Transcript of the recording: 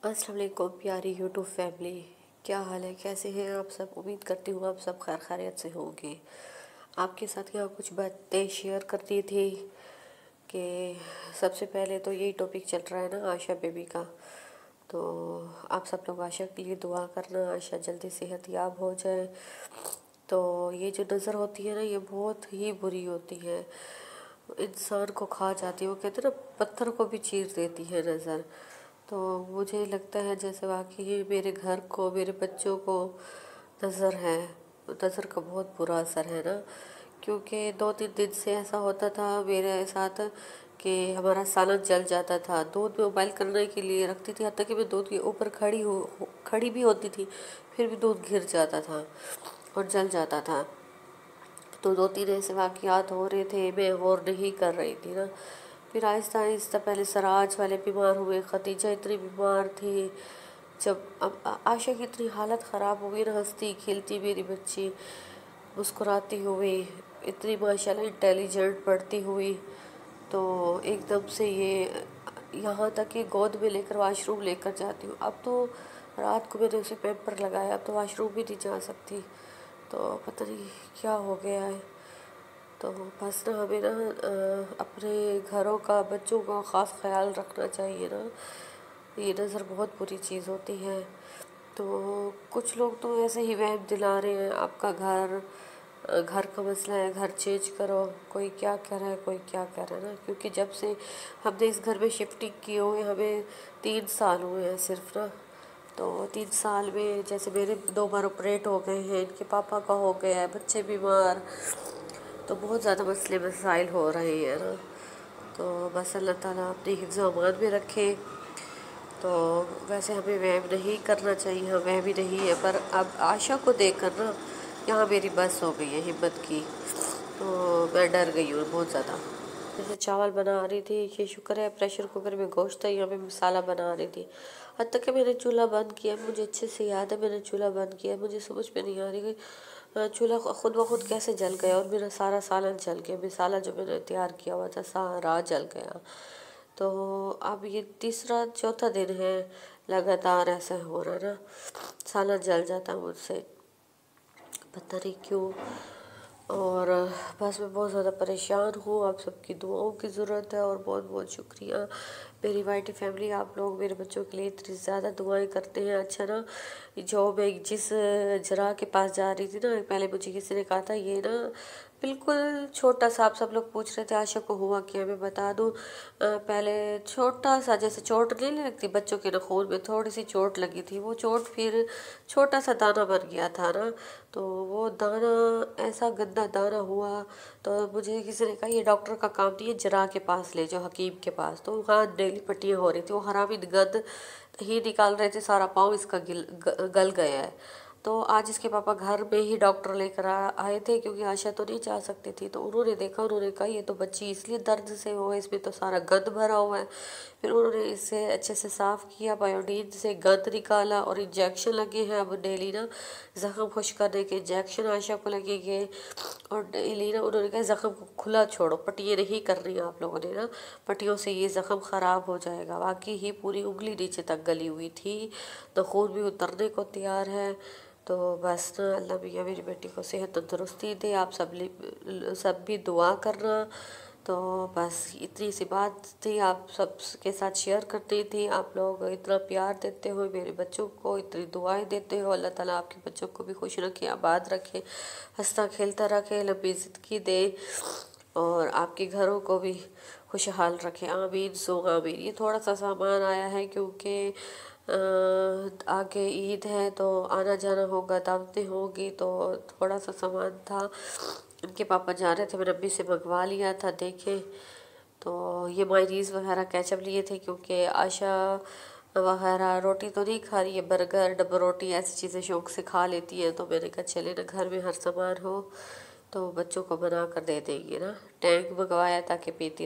अस्सलाम वालेकुम प्यारी यूट्यूब फैमिली। क्या हाल है, कैसे हैं आप सब। उम्मीद करती हूँ आप सब खैर खैरियत से होंगे। आपके साथ यहाँ कुछ बातें शेयर करती थी कि सबसे पहले तो यही टॉपिक चल रहा है ना, आशा बेबी का। तो आप सब लोग आशा के लिए दुआ करना, आशा जल्दी सेहत याब हो जाए। तो ये जो नज़र होती है ना, ये बहुत ही बुरी होती है, इंसान को खा जाती है। वो कहते हैं ना, पत्थर को भी चीर देती है नज़र। तो मुझे लगता है जैसे वाकई मेरे घर को, मेरे बच्चों को नज़र है, नज़र का बहुत बुरा असर है ना। क्योंकि 2-3 दिन से ऐसा होता था मेरे साथ कि हमारा सालन जल जाता था। दूध में उबाइल करने के लिए रखती थी, हत्ता कि मैं दूध के ऊपर खड़ी भी होती थी, फिर भी दूध गिर जाता था और जल जाता था। तो 2-3 ऐसे वाक़यात हो रहे थे, मैं गौर नहीं कर रही थी ना। फिर आहिस्ता आहिस्ता पहले सराज वाले बीमार हुए, खदीजा इतनी बीमार थी। जब अब आशा की इतनी हालत ख़राब हो गई ना, हंसती खेलती मेरी बच्ची, मुस्कुराती हुई, इतनी माशाल्लाह इंटेलिजेंट पढ़ती हुई, तो एकदम से ये यहाँ तक कि गोद में लेकर वाशरूम लेकर जाती हूँ। अब तो रात को मैंने उसे पैम्पर लगाया, अब तो वाशरूम भी नहीं जा सकती। तो पता नहीं क्या हो गया है। तो बस ना हमें ना अपने घरों का, बच्चों का ख़ास ख्याल रखना चाहिए ना। ये नज़र बहुत बुरी चीज़ होती है। तो कुछ लोग तो ऐसे ही वहम दिला रहे हैं, आपका घर का मसला है, घर चेंज करो। कोई क्या कह रहा है, कोई क्या कह रहा है ना। क्योंकि जब से हमने इस घर में शिफ्टिंग की हुई, हमें 3 साल हुए हैं सिर्फ ना। तो 3 साल में जैसे मेरे 2 बार ऑपरेट हो गए हैं, इनके पापा का हो गया है, बच्चे बीमार, तो बहुत ज़्यादा मसले मसाइल हो रहे हैं ना। तो बस अल्लाह ताला अपनी हिफ्ज़ व अमान में रखे। तो वैसे हमें वहम नहीं करना चाहिए, हम वह भी नहीं है, पर अब आशा को देख कर ना यहाँ मेरी बस हो गई है हिम्मत की। तो मैं डर गई हूँ बहुत ज़्यादा। जैसे चावल बना रही थी, ये शुक्र है प्रेशर कुकर में गोश्त था, यहाँ पे मसाला बना रही थी। हत्ता कि मैंने चूल्हा बंद किया, मुझे अच्छे से याद है मैंने चूल्हा बंद किया। मुझे समझ में नहीं आ रही कि चूल्हा खुद ब खुद कैसे जल गया और मेरा सारा सालन जल गया। मसाला जो मैंने तैयार किया हुआ था सारा जल गया। तो अब ये तीसरा चौथा दिन है लगातार ऐसा हो रहा ना, सालन जल जाता मुझसे, पता नहीं क्यों। और बस मैं बहुत ज़्यादा परेशान हूँ, आप सबकी दुआओं की ज़रूरत है। और बहुत बहुत शुक्रिया मेरी वाइटी फैमिली, आप लोग मेरे बच्चों के लिए इतनी ज़्यादा दुआएं करते हैं। अच्छा ना, जो मैं जिस जरा के पास जा रही थी ना, पहले मुझे किसी ने कहा था ये ना बिल्कुल छोटा सा, आप सब लोग पूछ रहे थे आशा को हुआ क्या, मैं बता दूं। पहले छोटा सा, जैसे चोट नहीं लगती बच्चों के नखून में, थोड़ी सी चोट लगी थी, वो चोट फिर छोटा सा दाना बन गया था ना। तो वो दाना ऐसा गंदा दाना हुआ, तो मुझे किसी ने कहा ये डॉक्टर का काम नहीं है, जरा के पास ले जाओ, हकीम के पास। तो वहाँ डेली पट्टियाँ हो रही थी, वो हरामी गंद ही निकाल रहे थे, सारा पाँव इसका गल गया है। तो आज इसके पापा घर में ही डॉक्टर लेकर आए थे, क्योंकि आशा तो नहीं जा सकती थी। तो उन्होंने देखा, उन्होंने कहा ये तो बच्ची इसलिए दर्द से हो, इसमें तो सारा गंद भरा हुआ है। फिर उन्होंने इसे अच्छे से साफ़ किया, बायोडीन से गंद निकाला और इंजेक्शन लगे हैं। अब डेली ना ज़ख़म खुश करने के इंजेक्शन आशा को लगेंगे। और डेली ना उन्होंने कहा ज़ख़म को खुला छोड़ो, पट्टियाँ नहीं कर रही आप लोगों ने ना, पट्टियों से ये ज़ख़म ख़राब हो जाएगा। वाकई ही पूरी उंगली नीचे तक गली हुई थी, तो खून भी उतरने को तैयार है। तो बस ना अल्लाह मियाँ मेरी बेटी को सेहत तंदुरुस्ती दे, आप सब भी दुआ करना। तो बस इतनी सी बात थी, आप सब के साथ शेयर करती थी। आप लोग इतना प्यार देते हो मेरे बच्चों को, इतनी दुआएं देते हो, अल्लाह ताला आपके बच्चों को भी खुश रखे, आबाद रखे, हंसता खेलता रखे, लंबी ज़िंदगी दे, और आपके घरों को भी खुशहाल रखे। आमीन सो आमीन। ये थोड़ा सा सामान आया है क्योंकि आगे ईद है, तो आना जाना होगा, दावतें होगी, तो थोड़ा सा सामान था। इनके पापा जा रहे थे, मैंने अम्मी से मंगवा लिया था, देखे। तो ये मायनीज़ वगैरह केचप लिए थे, क्योंकि आशा वगैरह रोटी तो नहीं खा रही है, बर्गर डब्बा रोटी ऐसी चीज़ें शौक से खा लेती है। तो मैंने कहा चले ना, घर में हर सामान हो तो बच्चों को बना कर दे देंगे ना। टैंक मंगवाया ताकि पीती